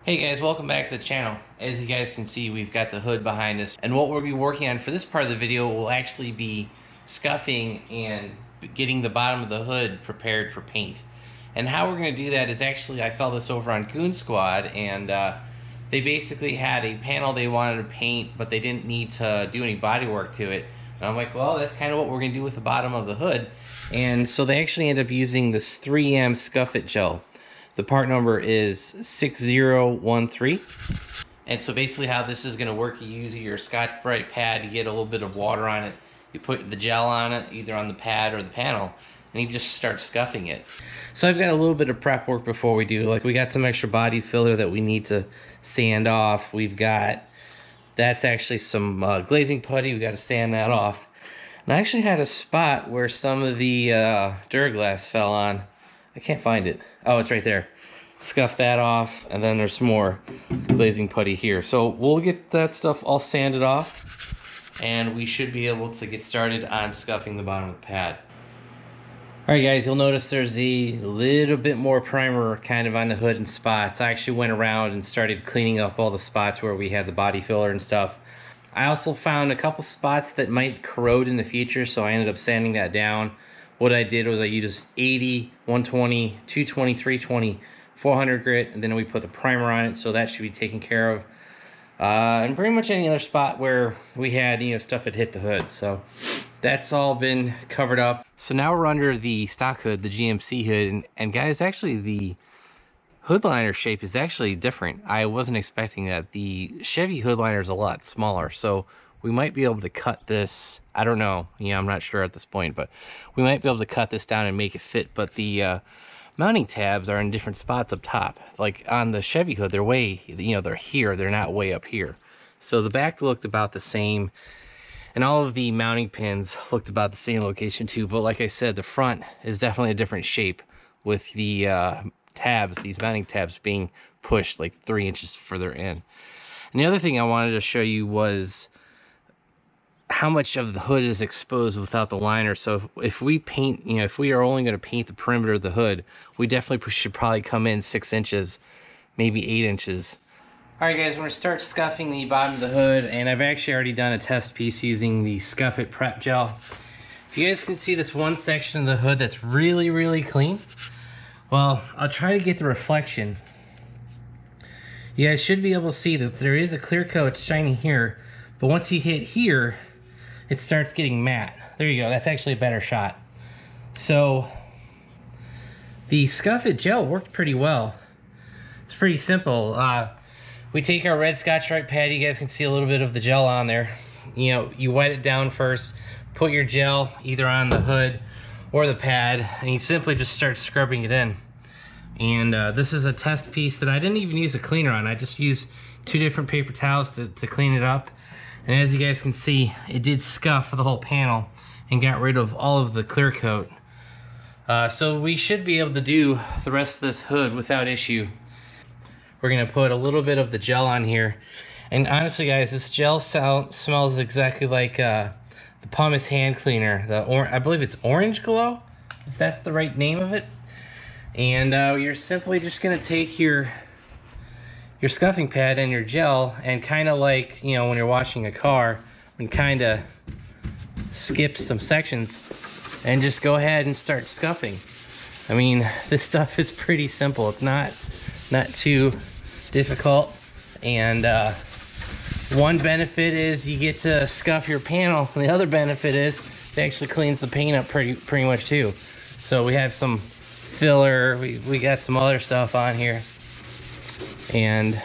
Hey guys, welcome back to the channel. As you guys can see, we've got the hood behind us, and what we'll be working on for this part of the video will actually be scuffing and getting the bottom of the hood prepared for paint. And how we're going to do that is actually, I saw this over on Goon Squad, and they basically had a panel they wanted to paint, but they didn't need to do any body work to it. And I'm like, well, that's kind of what we're going to do with the bottom of the hood. And so they actually end up using this 3M Scuff It gel. The part number is 6013. And so basically how this is going to work, you use your Scotch-Brite pad to get a little bit of water on it. You put the gel on it, either on the pad or the panel, and you just start scuffing it. So I've got a little bit of prep work before we do. Like, we got some extra body filler that we need to sand off. We've got, that's actually some glazing putty. We got to sand that off. And I actually had a spot where some of the Duraglass fell on. I can't find it. Oh, it's right there. Scuff that off, and then there's some more glazing putty here. So we'll get that stuff all sanded off, and we should be able to get started on scuffing the bottom of the pad. Alright guys, you'll notice there's a little bit more primer kind of on the hood and spots. I actually went around and started cleaning up all the spots where we had the body filler and stuff. I also found a couple spots that might corrode in the future, so I ended up sanding that down. What I did was I used 80, 120, 220, 320, 400 grit, and then we put the primer on it, so that should be taken care of. And pretty much any other spot where we had, stuff had hit the hood. So that's all been covered up. So now we're under the stock hood, the GMC hood, and guys, actually the hood liner shape is actually different. I wasn't expecting that. The Chevy hood liner is a lot smaller, so we might be able to cut this. I don't know. I'm not sure at this point, but we might be able to cut this down and make it fit. But the mounting tabs are in different spots up top. Like on the Chevy hood, they're way, they're here. They're not way up here. So the back looked about the same, and all of the mounting pins looked about the same location too. But like I said, the front is definitely a different shape with the tabs, these mounting tabs being pushed like 3 inches further in. And the other thing I wanted to show you was how much of the hood is exposed without the liner. So if we paint, if we are only going to paint the perimeter of the hood, we definitely should probably come in 6 inches, maybe 8 inches. All right guys, we're going to start scuffing the bottom of the hood, and I've actually already done a test piece using the Scuff It prep gel. If you guys can see this one section of the hood that's really, really clean, well, I'll try to get the reflection. You guys should be able to see that there is a clear coat shining here, but once you hit here, it starts getting matte. There you go, that's actually a better shot. So the Scuff It gel worked pretty well. It's pretty simple. We take our red Scotch-Brite pad. You guys can see a little bit of the gel on there. You wet it down first, put your gel either on the hood or the pad, and you simply just start scrubbing it in. And this is a test piece that I didn't even use a cleaner on. I just used 2 different paper towels to clean it up. And as you guys can see, it did scuff the whole panel and got rid of all of the clear coat. So we should be able to do the rest of this hood without issue. We're gonna put a little bit of the gel on here. And honestly guys, this gel smells exactly like the Pumice hand cleaner. I believe it's Orange Glow, if that's the right name of it. And you're simply just gonna take your scuffing pad and your gel, and kind of like, when you're washing a car, and kind of skip some sections and just go ahead and start scuffing. I mean, this stuff is pretty simple. It's not too difficult. And one benefit is you get to scuff your panel, and the other benefit is it actually cleans the paint up pretty much too. So we have some filler, we got some other stuff on here. And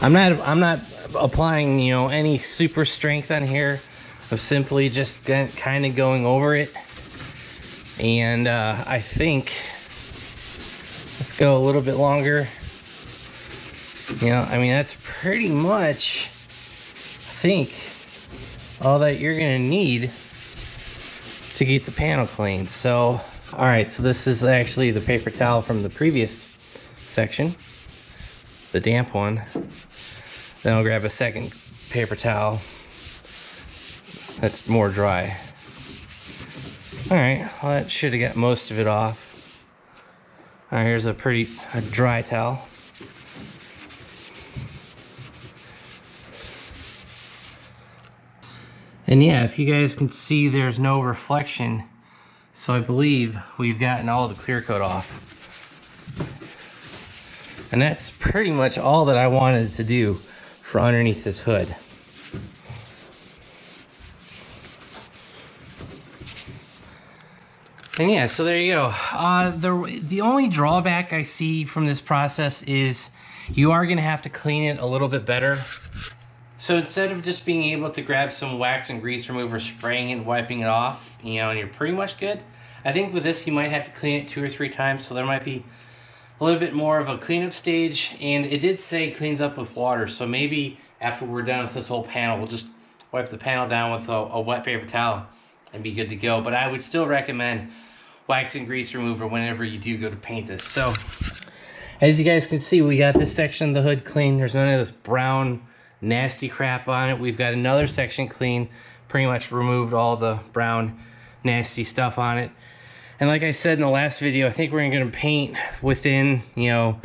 I'm not applying any super strength on here. I'm simply just kind of going over it. And I think let's go a little bit longer. I mean, that's pretty much, I think, all that you're gonna need to get the panel cleaned. So all right, so this is actually the paper towel from the previous section, the damp one. Then I'll grab a second paper towel that's more dry. All right, well, that should have got most of it off. All right, here's a dry towel. And yeah, if you guys can see, there's no reflection. So I believe we've gotten all the clear coat off. And that's pretty much all that I wanted to do for underneath this hood. And yeah, so there you go. The only drawback I see from this process is you are gonna have to clean it a little bit better. So instead of just being able to grab some wax and grease remover, spraying it and wiping it off, you know, and you're pretty much good, I think with this you might have to clean it 2 or 3 times, so there might be a little bit more of a cleanup stage. And it did say cleans up with water, so maybe after we're done with this whole panel, we'll just wipe the panel down with a wet paper towel and be good to go. But I would still recommend wax and grease remover whenever you do go to paint this. So as you guys can see, we got this section of the hood clean. There's none of this brown nasty crap on it. We've got another section clean, pretty much removed all the brown nasty stuff on it. And like I said in the last video, I think we're gonna paint within, you know,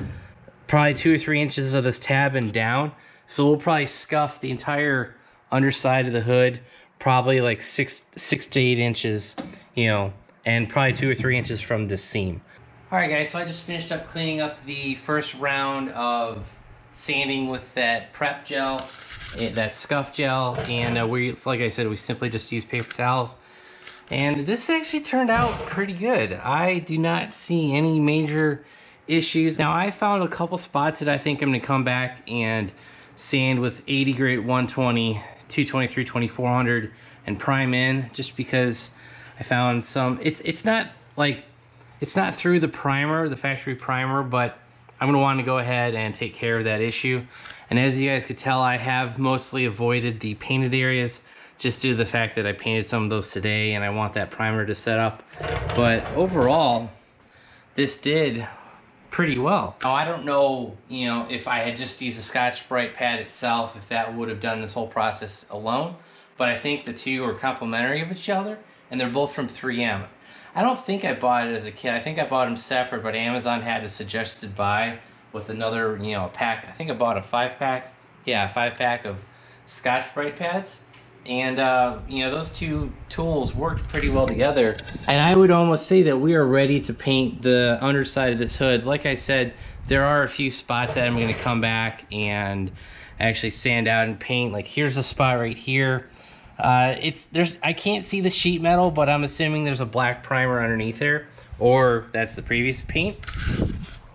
probably 2 or 3 inches of this tab and down. So we'll probably scuff the entire underside of the hood, probably like 6 to 8 inches, you know, and probably 2 or 3 inches from this seam. All right, guys, so I just finished up cleaning up the first round of sanding with that prep gel, that scuff gel, and like I said, we simply just use paper towels. And this actually turned out pretty good. I do not see any major issues. Now, I found a couple spots that I think I'm gonna come back and sand with 80 grit 120, 223, 2400, and prime in, just because I found some, it's not through the primer, the factory primer, but I'm gonna want to go ahead and take care of that issue. And as you guys could tell, I have mostly avoided the painted areas just due to the fact that I painted some of those today and I want that primer to set up. But overall, this did pretty well. Now, I don't know, you know, if I had just used the Scotch-Brite pad itself, if that would have done this whole process alone, but I think the two are complementary of each other, and they're both from 3M. I don't think I bought it as a kit. I think I bought them separate, but Amazon had a suggested buy with another, you know, pack. I think I bought a 5-pack. Yeah, a 5-pack of Scotch-Brite pads. And, you know, those two tools worked pretty well together. And I would almost say that we are ready to paint the underside of this hood. Like I said, there are a few spots that I'm going to come back and actually sand out and paint. Like, here's a spot right here. I can't see the sheet metal, but I'm assuming there's a black primer underneath there, or that's the previous paint.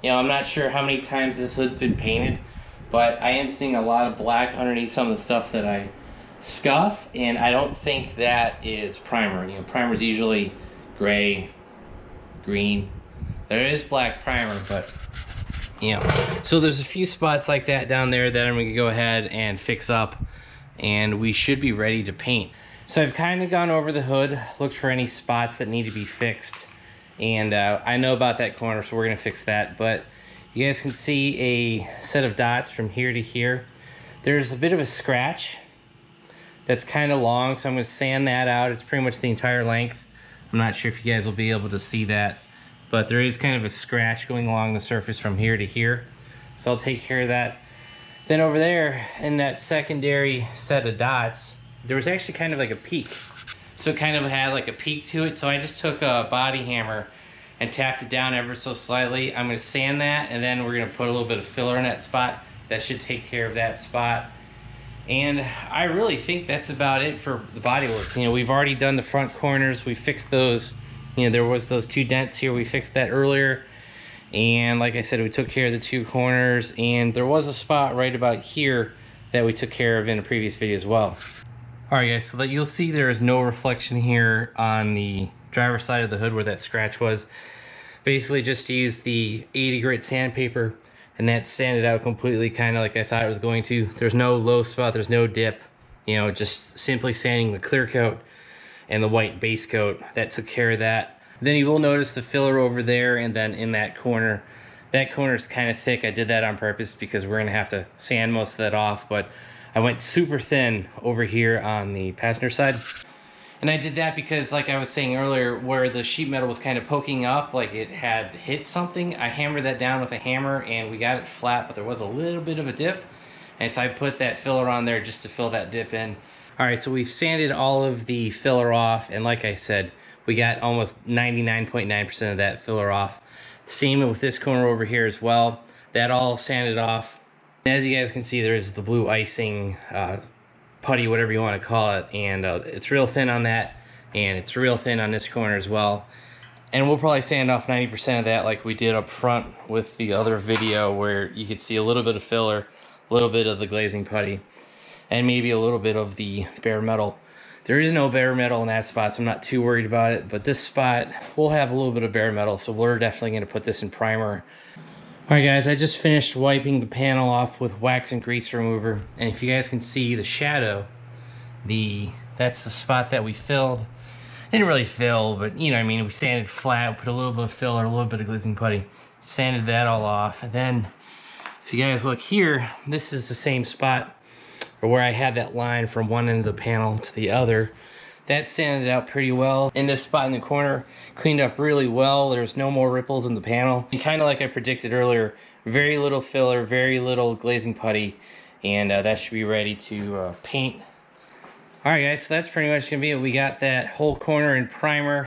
You know, I'm not sure how many times this hood's been painted, but I am seeing a lot of black underneath some of the stuff that I scuff, and I don't think that is primer. You know, primer's usually gray, green. There is black primer, but you know, so there's a few spots like that down there that I'm gonna go ahead and fix up, and we should be ready to paint. So I've kind of gone over the hood, looked for any spots that need to be fixed, and I know about that corner, so we're gonna fix that. But you guys can see a set of dots from here to here. There's a bit of a scratch that's kind of long, so I'm gonna sand that out. It's pretty much the entire length. I'm not sure if you guys will be able to see that, but there is kind of a scratch going along the surface from here to here. So I'll take care of that. Then over there, in that secondary set of dots, there was actually kind of like a peak. So it kind of had like a peak to it. So I just took a body hammer and tapped it down ever so slightly. I'm gonna sand that, and then we're gonna put a little bit of filler in that spot. That should take care of that spot. And I really think that's about it for the bodyworks. You know, we've already done the front corners. We fixed those. You know, there was those 2 dents here. We fixed that earlier. And like I said, we took care of the 2 corners, and there was a spot right about here that we took care of in a previous video as well. All right, guys, so that you'll see there is no reflection here on the driver's side of the hood where that scratch was. Basically just used the 80 grit sandpaper, and that sanded out completely, kind of like I thought it was going to. There's no low spot, there's no dip. You know, just simply sanding the clear coat and the white base coat. That took care of that. Then you will notice the filler over there, and then in that corner. That corner is kind of thick. I did that on purpose because we're gonna have to sand most of that off, but I went super thin over here on the passenger side. And I did that because, like I was saying earlier, where the sheet metal was kind of poking up, like it had hit something, I hammered that down with a hammer and we got it flat, but there was a little bit of a dip. And so I put that filler on there just to fill that dip in. All right, so we've sanded all of the filler off, and like I said, we got almost 99.9% of that filler off. Same with this corner over here as well. That all sanded off. And as you guys can see, there's the blue icing, putty, whatever you want to call it, and it's real thin on that, and it's real thin on this corner as well. And we'll probably sand off 90% of that like we did up front with the other video, where you could see a little bit of filler, a little bit of the glazing putty, and maybe a little bit of the bare metal. There is no bare metal in that spot, so I'm not too worried about it, but this spot will have a little bit of bare metal, so we're definitely going to put this in primer. Alright guys, I just finished wiping the panel off with wax and grease remover, and if you guys can see the shadow, that's the spot that we filled. Didn't really fill, but you know what I mean, we sanded flat, put a little bit of filler, a little bit of glazing putty, sanded that all off, and then if you guys look here, this is the same spot where I had that line from one end of the panel to the other. That sanded out pretty well. In this spot in the corner, cleaned up really well. There's no more ripples in the panel. And kind of like I predicted earlier, very little filler, very little glazing putty, and that should be ready to paint. All right guys, so that's pretty much gonna be it. We got that whole corner in primer.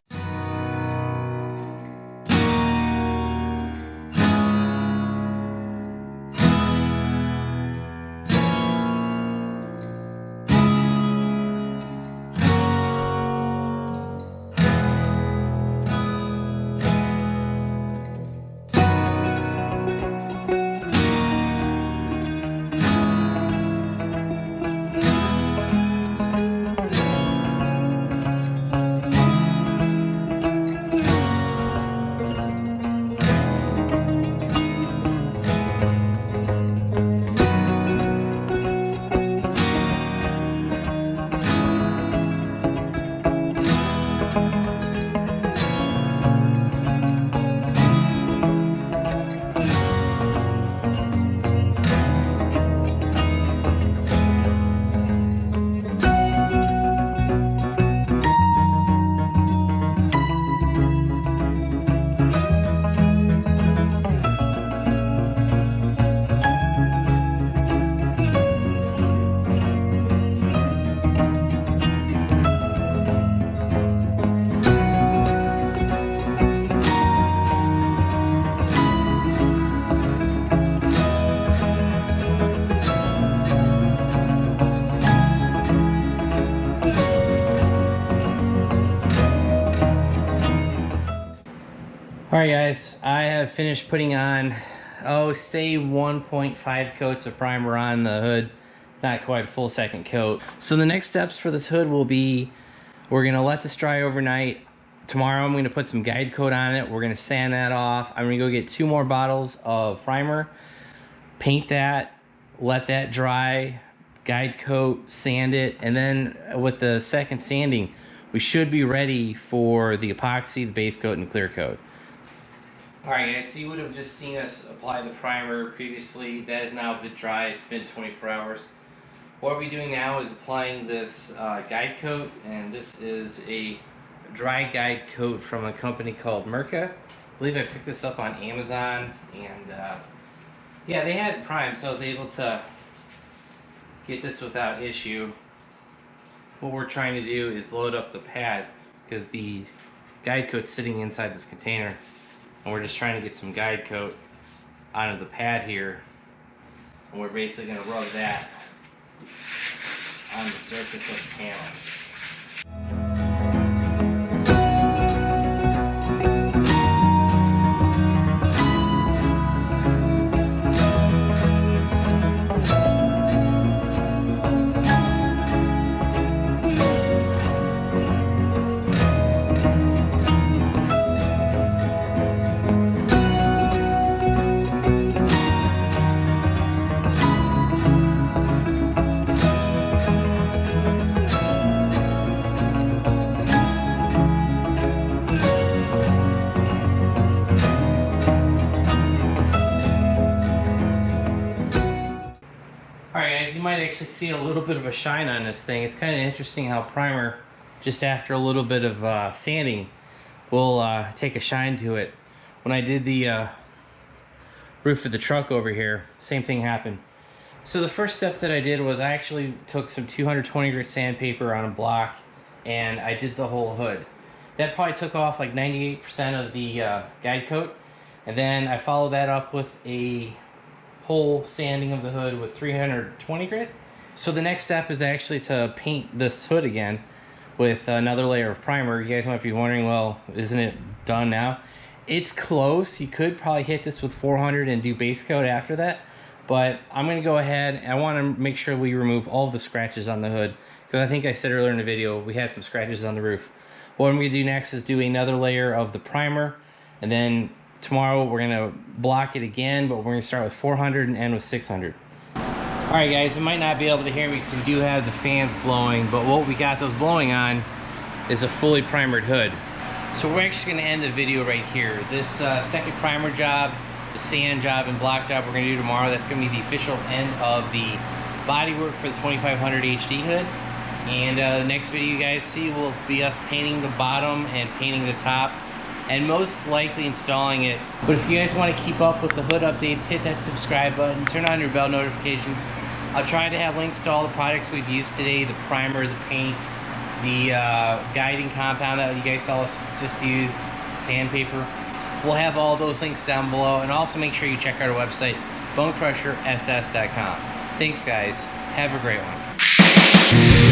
Alright guys, I have finished putting on, say 1.5 coats of primer on the hood. Not quite a full second coat. So the next steps for this hood will be, we're going to let this dry overnight. Tomorrow I'm going to put some guide coat on it. We're going to sand that off. I'm going to go get 2 more bottles of primer, paint that, let that dry, guide coat, sand it, and then with the second sanding, we should be ready for the epoxy, the base coat, and clear coat. Alright guys, so you would have just seen us apply the primer previously. That is now a bit dry. It's been 24 hours. What we're doing now is applying this guide coat, and this is a dry guide coat from a company called BonecrrusherSS. I believe I picked this up on Amazon, and yeah, they had it primed, so I was able to get this without issue. What we're trying to do is load up the pad, because the guide coat's sitting inside this container. And we're just trying to get some guide coat onto the pad here, and we're basically going to rub that on the surface of the panel. You might actually see a little bit of a shine on this thing. It's kind of interesting how primer, just after a little bit of sanding, will take a shine to it. When I did the roof of the truck over here, same thing happened. So the first step that I did was I actually took some 220 grit sandpaper on a block and I did the whole hood. That probably took off like 98% of the guide coat. And then I followed that up with a whole sanding of the hood with 320 grit. So the next step is actually to paint this hood again with another layer of primer. You guys might be wondering, well, isn't it done now? It's close. You could probably hit this with 400 and do base coat after that. But I'm going to go ahead. I want to make sure we remove all of the scratches on the hood, because I think I said earlier in the video we had some scratches on the roof. What I'm going to do next is do another layer of the primer, and then tomorrow we're going to block it again, but we're going to start with 400 and end with 600. Alright guys, you might not be able to hear me because we do have the fans blowing, but what we got those blowing on is a fully primered hood. So we're actually going to end the video right here. This second primer job, the sand job and block job we're going to do tomorrow, that's going to be the official end of the bodywork for the 2500HD hood. And the next video you guys see will be us painting the bottom and painting the top, and most likely installing it. But if you guys want to keep up with the hood updates, hit that subscribe button, turn on your bell notifications. I'll try to have links to all the products we've used today, the primer, the paint, the guiding compound that you guys saw us just use, sandpaper. We'll have all those links down below, and also make sure you check out our website, BonecrrusherSS.com. Thanks guys, have a great one.